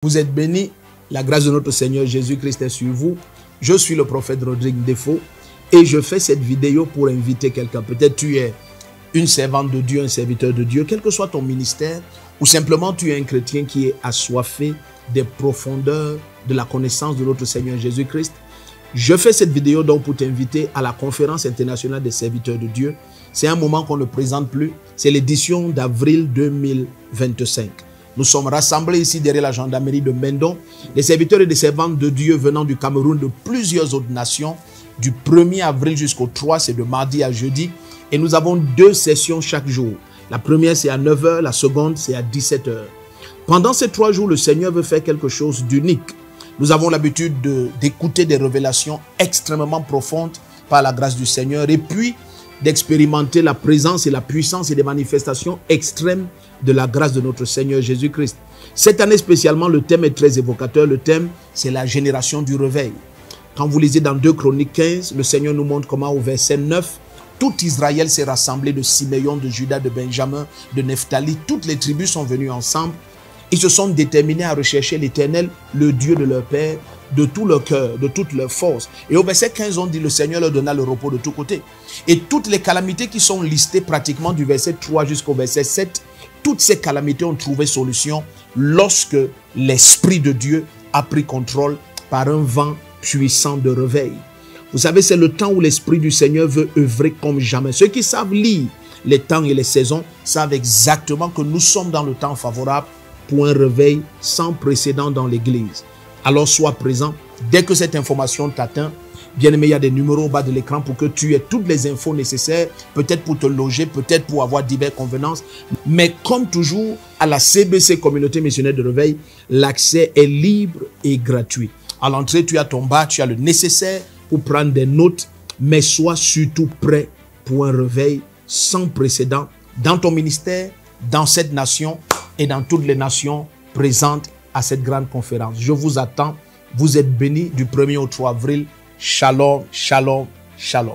Vous êtes bénis, la grâce de notre Seigneur Jésus-Christ est sur vous. Je suis le prophète Rodrigue Defo et je fais cette vidéo pour inviter quelqu'un. Peut-être tu es une servante de Dieu, un serviteur de Dieu, quel que soit ton ministère, ou simplement tu es un chrétien qui est assoiffé des profondeurs de la connaissance de notre Seigneur Jésus-Christ. Je fais cette vidéo donc pour t'inviter à la conférence internationale des serviteurs de Dieu. C'est un moment qu'on ne présente plus, c'est l'édition d'avril 2025. Nous sommes rassemblés ici derrière la gendarmerie de Mendon, les serviteurs et des servantes de Dieu venant du Cameroun, de plusieurs autres nations, du 1er avril jusqu'au 3, c'est de mardi à jeudi. Et nous avons 2 sessions chaque jour. La première, c'est à 9 h, la seconde, c'est à 17 h. Pendant ces 3 jours, le Seigneur veut faire quelque chose d'unique. Nous avons l'habitude d'écouter des révélations extrêmement profondes par la grâce du Seigneur et puis d'expérimenter la présence et la puissance et des manifestations extrêmes de la grâce de notre Seigneur Jésus-Christ. Cette année spécialement, le thème est très évocateur. Le thème, c'est la génération du réveil. Quand vous lisez dans 2 Chroniques 15, le Seigneur nous montre comment au verset 9, tout Israël s'est rassemblé de Siméon, de Juda, de Benjamin, de Nephtali. Toutes les tribus sont venues ensemble. Ils se sont déterminés à rechercher l'Éternel, le Dieu de leur père, de tout leur cœur, de toute leur force. Et au verset 15, on dit, le Seigneur leur donna le repos de tous côtés. Et toutes les calamités qui sont listées pratiquement du verset 3 jusqu'au verset 7, toutes ces calamités ont trouvé solution lorsque l'Esprit de Dieu a pris contrôle par un vent puissant de réveil. Vous savez, c'est le temps où l'Esprit du Seigneur veut œuvrer comme jamais. Ceux qui savent lire les temps et les saisons savent exactement que nous sommes dans le temps favorable pour un réveil sans précédent dans l'Église. Alors sois présent. Dès que cette information t'atteint, bien-aimé, il y a des numéros au bas de l'écran pour que tu aies toutes les infos nécessaires, peut-être pour te loger, peut-être pour avoir diverses convenances. Mais comme toujours, à la CBC Communauté Missionnaire de Réveil, l'accès est libre et gratuit. À l'entrée, tu as ton badge, tu as le nécessaire pour prendre des notes, mais sois surtout prêt pour un réveil sans précédent dans ton ministère, dans cette nation et dans toutes les nations présentes à cette grande conférence. Je vous attends. Vous êtes bénis du 1er au 3 avril. Shalom, shalom, shalom.